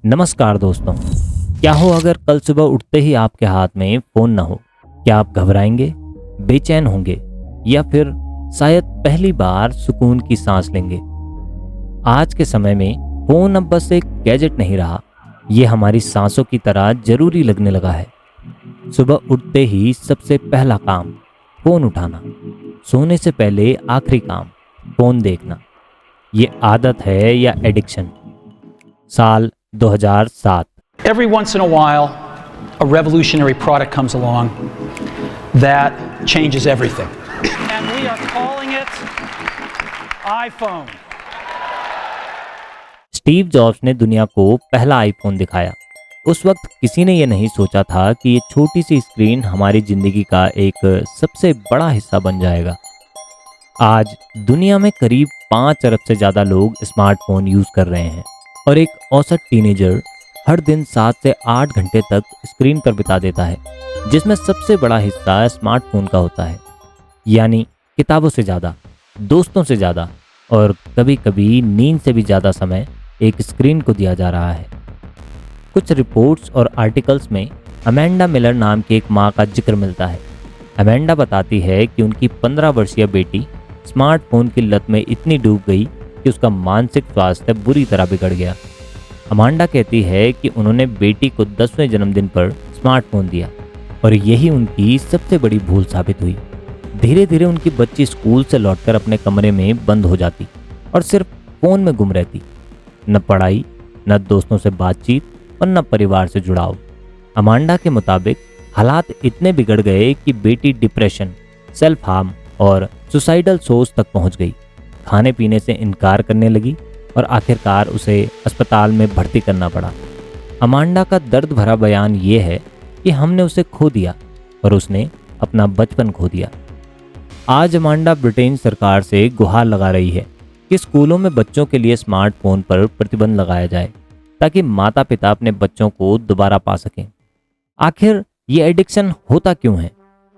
नमस्कार दोस्तों। क्या हो अगर कल सुबह उठते ही आपके हाथ में फोन न हो? क्या आप घबराएंगे, बेचैन होंगे या फिर शायद पहली बार सुकून की सांस लेंगे? आज के समय में फोन अब बस एक गैजेट नहीं रहा, ये हमारी सांसों की तरह जरूरी लगने लगा है। सुबह उठते ही सबसे पहला काम फोन उठाना, सोने से पहले आखिरी काम फोन देखना। ये आदत है या एडिक्शन? साल 2007। Every once in a while, a revolutionary product comes along that changes everything. And we are calling it iPhone. Steve jobs ने दुनिया को पहला आईफोन दिखाया। उस वक्त किसी ने यह नहीं सोचा था कि ये छोटी सी स्क्रीन हमारी जिंदगी का एक सबसे बड़ा हिस्सा बन जाएगा। आज दुनिया में करीब 5 अरब से ज़्यादा लोग स्मार्टफोन यूज़ कर रहे हैं और एक औसत टीनेजर हर दिन 7 से 8 घंटे तक स्क्रीन पर बिता देता है, जिसमें सबसे बड़ा हिस्सा स्मार्टफोन का होता है। यानी किताबों से ज़्यादा, दोस्तों से ज़्यादा और कभी कभी नींद से भी ज़्यादा समय एक स्क्रीन को दिया जा रहा है। कुछ रिपोर्ट्स और आर्टिकल्स में अमेंडा मिलर नाम की एक माँ का जिक्र मिलता है। अमेंडा बताती है कि उनकी 15 वर्षीय बेटी स्मार्टफोन की लत में इतनी डूब गई कि उसका मानसिक स्वास्थ्य बुरी तरह बिगड़ गया। अमांडा कहती है कि उन्होंने बेटी को 10वें जन्मदिन पर स्मार्टफोन दिया और यही उनकी सबसे बड़ी भूल साबित हुई। धीरे धीरे उनकी बच्ची स्कूल से लौटकर अपने कमरे में बंद हो जाती और सिर्फ फोन में गुम रहती। न पढ़ाई, न दोस्तों से बातचीत और न परिवार से जुड़ाव। अमांडा के मुताबिक हालात इतने बिगड़ गए कि बेटी डिप्रेशन, सेल्फ हार्म और सुसाइडल सोच तक पहुंच गई। खाने पीने से इनकार करने लगी और आखिरकार उसे अस्पताल में भर्ती करना पड़ा। अमांडा का दर्द भरा बयान ये है कि हमने उसे खो दिया और उसने अपना बचपन खो दिया। आज अमांडा ब्रिटेन सरकार से गुहार लगा रही है कि स्कूलों में बच्चों के लिए स्मार्टफोन पर प्रतिबंध लगाया जाए ताकि माता पिता अपने बच्चों को दोबारा पा सकें। आखिर ये एडिक्शन होता क्यों है?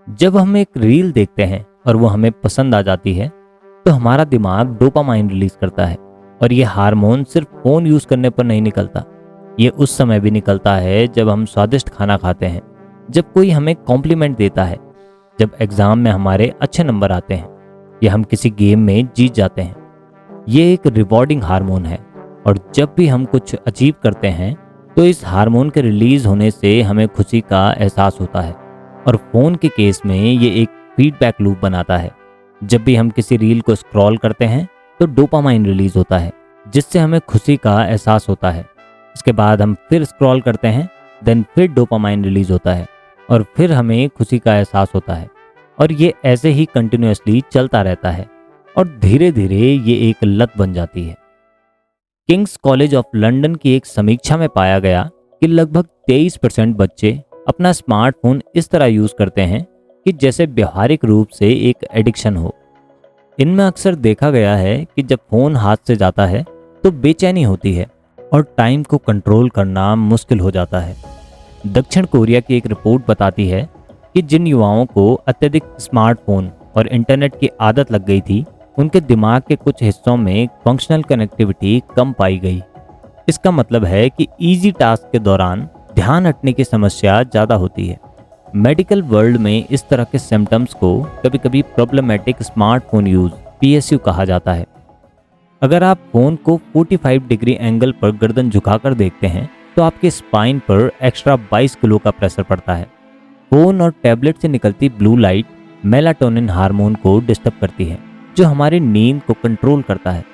जब हम एक रील देखते हैं और वो हमें पसंद आ जाती है तो हमारा दिमाग डोपामाइन रिलीज करता है और ये हार्मोन सिर्फ फोन यूज करने पर नहीं निकलता। ये उस समय भी निकलता है जब हम स्वादिष्ट खाना खाते हैं, जब कोई हमें कॉम्प्लीमेंट देता है, जब एग्जाम में हमारे अच्छे नंबर आते हैं या हम किसी गेम में जीत जाते हैं। ये एक रिवॉर्डिंग हार्मोन है और जब भी हम कुछ अचीव करते हैं तो इस हार्मोन के रिलीज होने से हमें खुशी का एहसास होता है। और फोन के केस में ये एक फीडबैक लूप बनाता है। जब भी हम किसी रील को स्क्रॉल करते हैं तो डोपामाइन रिलीज होता है, जिससे हमें खुशी का एहसास होता है। इसके बाद हम फिर स्क्रॉल करते हैं, देन फिर डोपामाइन रिलीज होता है और फिर हमें खुशी का एहसास होता है। और ये ऐसे ही कंटिन्यूअसली चलता रहता है और धीरे धीरे ये एक लत बन जाती है। किंग्स कॉलेज ऑफ लंदन की एक समीक्षा में पाया गया कि लगभग 23% बच्चे अपना स्मार्टफोन इस तरह यूज करते हैं कि जैसे व्यवहारिक रूप से एक एडिक्शन हो। इनमें अक्सर देखा गया है कि जब फोन हाथ से जाता है तो बेचैनी होती है और टाइम को कंट्रोल करना मुश्किल हो जाता है। दक्षिण कोरिया की एक रिपोर्ट बताती है कि जिन युवाओं को अत्यधिक स्मार्टफोन और इंटरनेट की आदत लग गई थी, उनके दिमाग के कुछ हिस्सों में फंक्शनल कनेक्टिविटी कम पाई गई। इसका मतलब है कि इजी टास्क के दौरान ध्यान हटने की समस्या ज़्यादा होती है। मेडिकल वर्ल्ड में इस तरह के सिम्टम्स को कभी कभी प्रॉब्लमेटिक स्मार्टफोन यूज PSU कहा जाता है। अगर आप फोन को 45 डिग्री एंगल पर गर्दन झुकाकर देखते हैं तो आपके स्पाइन पर एक्स्ट्रा 22 किलो का प्रेशर पड़ता है। फोन और टैबलेट से निकलती ब्लू लाइट मेलाटोनिन हार्मोन को डिस्टर्ब करती है, जो हमारी नींद को कंट्रोल करता है।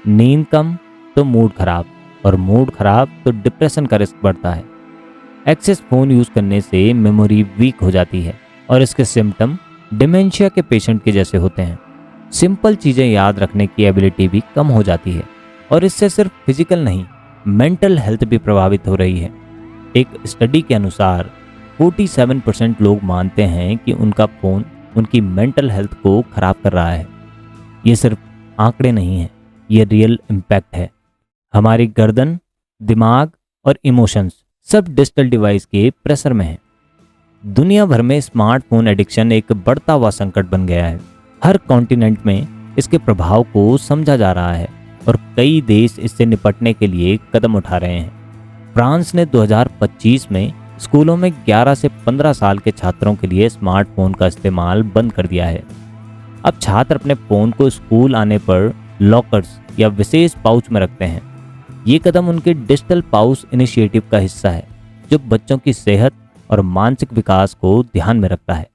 नींद कम तो मूड खराब और मूड खराब तो डिप्रेशन का रिस्क बढ़ता है। एक्सेस फोन यूज करने से मेमोरी वीक हो जाती है और इसके सिम्टम डिमेंशिया के पेशेंट के जैसे होते हैं। सिंपल चीज़ें याद रखने की एबिलिटी भी कम हो जाती है और इससे सिर्फ फिजिकल नहीं, मेंटल हेल्थ भी प्रभावित हो रही है। एक स्टडी के अनुसार 47% लोग मानते हैं कि उनका फ़ोन उनकी मेंटल हेल्थ को खराब कर रहा है। ये सिर्फ आंकड़े नहीं हैं, ये रियल इम्पैक्ट है। हमारी गर्दन, दिमाग और इमोशंस सब डिजिटल डिवाइस के प्रेशर में है। दुनिया भर में स्मार्टफोन एडिक्शन एक बढ़ता हुआ संकट बन गया है। हर कॉन्टिनेंट में इसके प्रभाव को समझा जा रहा है और कई देश इससे निपटने के लिए कदम उठा रहे हैं। फ्रांस ने 2025 में स्कूलों में 11 से 15 साल के छात्रों के लिए स्मार्टफोन का इस्तेमाल बंद कर दिया है। अब छात्र अपने फ़ोन को स्कूल आने पर लॉकर्स या विशेष पाउच में रखते हैं। ये कदम उनके डिजिटल पाउच इनिशिएटिव का हिस्सा है, जो बच्चों की सेहत और मानसिक विकास को ध्यान में रखता है।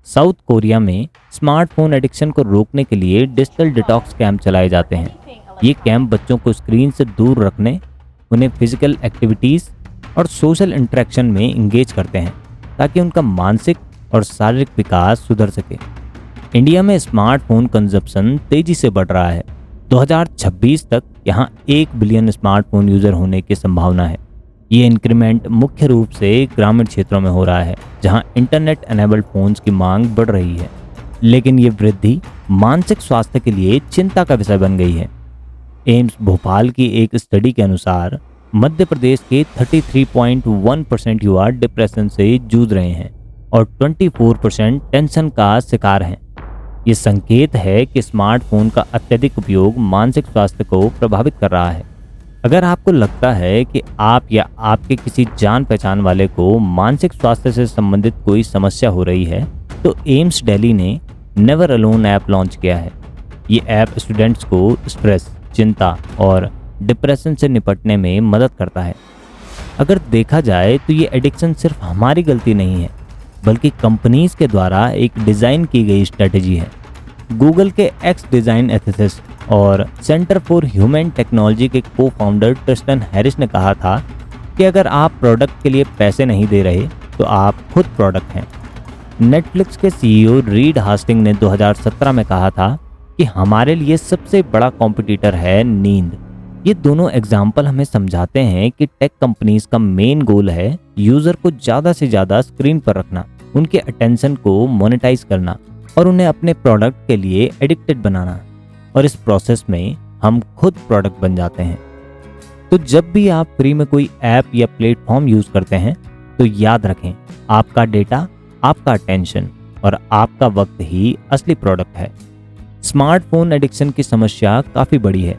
साउथ कोरिया में स्मार्टफोन एडिक्शन को रोकने के लिए डिजिटल डिटॉक्स कैंप चलाए जाते हैं। ये कैंप बच्चों को स्क्रीन से दूर रखने, उन्हें फिजिकल एक्टिविटीज़ और सोशल इंटरेक्शन में इंगेज करते हैं, ताकि उनका मानसिक और शारीरिक विकास सुधर सके। इंडिया में स्मार्टफोन कंजप्शन तेजी से बढ़ रहा है। 2026 तक यहाँ 1 बिलियन स्मार्टफोन यूज़र होने की संभावना है। ये इंक्रीमेंट मुख्य रूप से ग्रामीण क्षेत्रों में हो रहा है, जहाँ इंटरनेट एनेबल्ड फ़ोन्स की मांग बढ़ रही है। लेकिन ये वृद्धि मानसिक स्वास्थ्य के लिए चिंता का विषय बन गई है। एम्स भोपाल की एक स्टडी के अनुसार मध्य प्रदेश के 33.1% युवा डिप्रेशन से जूझ रहे हैं और 24% टेंशन का शिकार हैं। ये संकेत है कि स्मार्टफोन का अत्यधिक उपयोग मानसिक स्वास्थ्य को प्रभावित कर रहा है। अगर आपको लगता है कि आप या आपके किसी जान पहचान वाले को मानसिक स्वास्थ्य से संबंधित कोई समस्या हो रही है, तो एम्स दिल्ली ने नेवर अलोन ऐप लॉन्च किया है। ये ऐप स्टूडेंट्स को स्ट्रेस, चिंता और डिप्रेशन से निपटने में मदद करता है। अगर देखा जाए तो ये एडिक्शन सिर्फ हमारी गलती नहीं है, बल्कि कंपनीज के द्वारा एक डिज़ाइन की गई स्ट्रेटेजी है। गूगल के एक्स डिज़ाइन एथिसिस्ट और सेंटर फॉर ह्यूमन टेक्नोलॉजी के को फाउंडर ट्रिस्टन हैरिस ने कहा था कि अगर आप प्रोडक्ट के लिए पैसे नहीं दे रहे तो आप खुद प्रोडक्ट हैं। नेटफ्लिक्स के सीईओ रीड हास्टिंग ने 2017 में कहा था कि हमारे लिए सबसे बड़ा कॉम्पिटिटर है नींद। ये दोनों एग्जाम्पल हमें समझाते हैं कि टेक कंपनीज का मेन गोल है यूज़र को ज़्यादा से ज़्यादा स्क्रीन पर रखना, उनके अटेंशन को मोनेटाइज करना और उन्हें अपने प्रोडक्ट के लिए एडिक्टेड बनाना। और इस प्रोसेस में हम खुद प्रोडक्ट बन जाते हैं। तो जब भी आप फ्री में कोई ऐप या प्लेटफॉर्म यूज़ करते हैं तो याद रखें, आपका डेटा, आपका अटेंशन और आपका वक्त ही असली प्रोडक्ट है। स्मार्टफोन एडिक्शन की समस्या काफ़ी बड़ी है,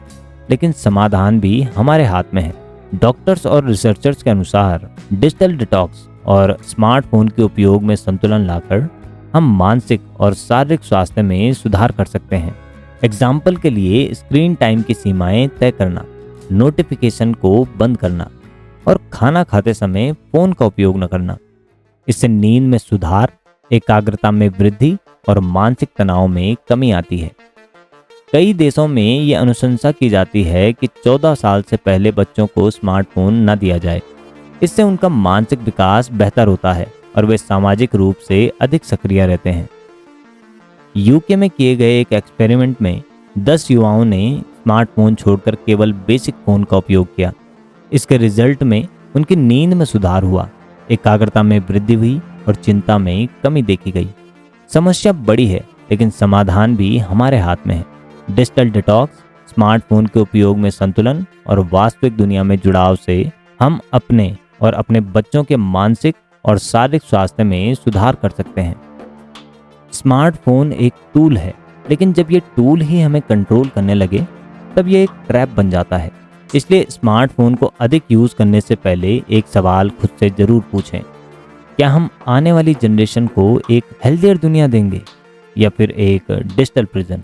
लेकिन समाधान भी हमारे हाथ में है। डॉक्टर्स और रिसर्चर्स के अनुसार डिजिटल डिटॉक्स और स्मार्टफोन के उपयोग में संतुलन लाकर हम मानसिक और शारीरिक स्वास्थ्य में सुधार कर सकते हैं। एग्जाम्पल के लिए स्क्रीन टाइम की सीमाएं तय करना, नोटिफिकेशन को बंद करना और खाना खाते समय फ़ोन का उपयोग न करना। इससे नींद में सुधार, एकाग्रता में वृद्धि और मानसिक तनाव में कमी आती है। कई देशों में ये अनुशंसा की जाती है कि 14 साल से पहले बच्चों को स्मार्टफोन न दिया जाए। इससे उनका मानसिक विकास बेहतर होता है और वे सामाजिक रूप से अधिक सक्रिय रहते हैं। यूके में किए गए एक एक्सपेरिमेंट में 10 युवाओं ने स्मार्टफोन छोड़कर केवल बेसिक फ़ोन का उपयोग किया। इसके रिजल्ट में उनकी नींद में सुधार हुआ, एकाग्रता में वृद्धि हुई और चिंता में कमी देखी गई। समस्या बड़ी है, लेकिन समाधान भी हमारे हाथ में है। डिजिटल डिटॉक्स, स्मार्टफोन के उपयोग में संतुलन और वास्तविक दुनिया में जुड़ाव से हम अपने और अपने बच्चों के मानसिक और शारीरिक स्वास्थ्य में सुधार कर सकते हैं। स्मार्टफोन एक टूल है, लेकिन जब ये टूल ही हमें कंट्रोल करने लगे तब ये एक ट्रैप बन जाता है। इसलिए स्मार्टफोन को अधिक यूज़ करने से पहले एक सवाल खुद से ज़रूर पूछें, क्या हम आने वाली जनरेशन को एक हेल्थियर दुनिया देंगे या फिर एक डिजिटल प्रिजन?